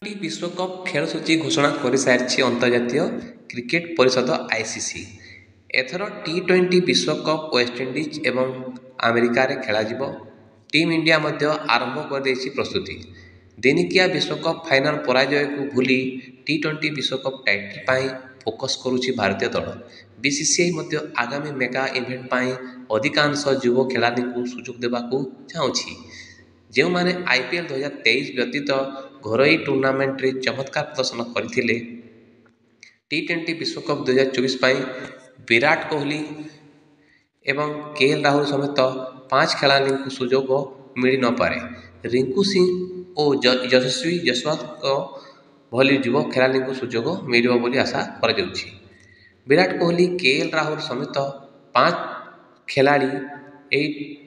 T विश्वकप खेल सूची घोषणा कर सारी अंतर्जातीय क्रिकेट परिषद आईसीसी। एथर टी20 विश्वकप वेस्टइंडीज एवं अमेरिका रे खेल टीम इंडिया आरंभ कर प्रस्तुति। दिनिकिया विश्वकप फाइनाल पराजय को भूली टी20 विश्वकप टाइटल पाई फोकस करुछि भारतीय दल। बीसीसीआई आगामी मेगा इवेंट पाई अधिकांश युव खेलाड़ी को सुजोग देवाकू चाहूछि, जो माने आईपीएल 2023 व्यतीत घरोई टूर्नामेंट रे चमत्कार प्रदर्शन करथिले। टी20 विश्वकप 2024 पाई विराट कोहली एवं केएल राहुल समेत 5 खिलाड़ी को सुजोग मिल न पारे। रिंकू सिंह और यशस्वी जायसवाल भली युव खिलाड़ी को सुजोग मिल बोली आशा कर। विराट कोहली केएल राहुल समेत 5 खिलाड़ी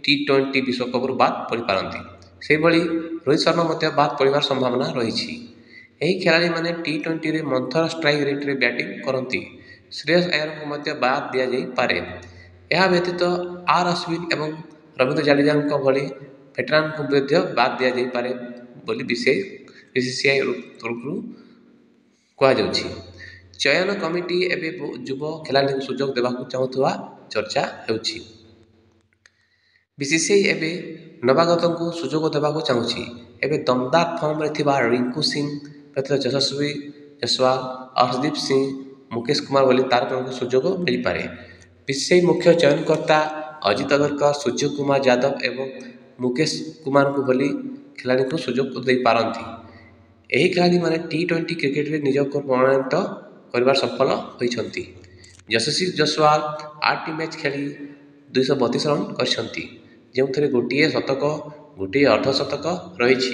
टी20 विश्वकप बाद पड़ पारती। से भली रोहित शर्मा बाद पड़ार संभावना रही। यही खिलाड़ी माने टी20 रे मंथर स्ट्राइक रेट रे बैटिंग करती। श्रेयस अय्यर को बाद दि जाई पारे। यह व्यतीत आर अश्विन एवं रवींद्र जडेजा भली वेटरान को बाद दि जाई पारे बोली बीसीसीआई तरफ कहुछि। चयन कमिटी एवं युव खिलाड़ी को सुजोग देवाक चाहूवा चर्चा होछि। बीसीसीआई एवं नवागत को सुजोग देवाक चाहूछि। एवं दमदार फॉर्म रे थिबा रिंकू सिंह व्यतीत यशस्वी जायसवाल, अर्शदीप सिंह, मुकेश कुमार भली तारकों को सुजोग मिल पारे। बीसीसीआई मुख्य चयनकर्ता अजित अगरकर, सूर्य कुमार यादव एवं मुकेश कुमार को भली खिलाड़ी को सुजोग दे पारती। यही खिलाड़ी माने टी20 क्रिकेट रे निजको प्रमाणित कर सफल होती। यशस्वी जायसवाल 8 मैच खेली 232 रन करछंती, जो गोटे शतक गोटे अर्धशतक रही।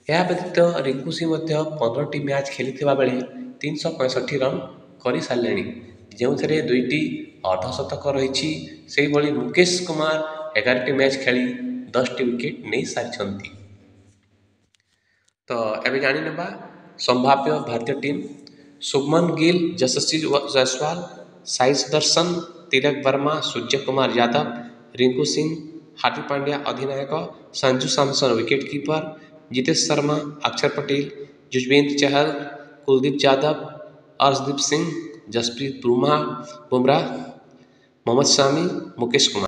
यह व्यतीत रिंकू सिंह 15टी मैच खेली बेले 365 रन कर सारे, जो 2टी अर्धशतक रही। से भली मुकेश कुमार 11टी मैच खेली 10टी विकेट नहीं सारी। तो एबे जानी नेबा संभाव्य भारतीय टीम। शुभमन गिल, यशस्वी जायसवाल, साई सुदर्शन, तिलक वर्मा, सूर्य कुमार यादव, रिंकू सिंह, हार्दिक पांड्या अधिनायक, संजू सैमसन विकेट कीपर, जितेश शर्मा, अक्षर पटेल, युजवेंद्र चहल, कुलदीप यादव, अर्शदीप सिंह, जसप्रीत बुमराह, मोहम्मद शामी, मुकेश कुमार।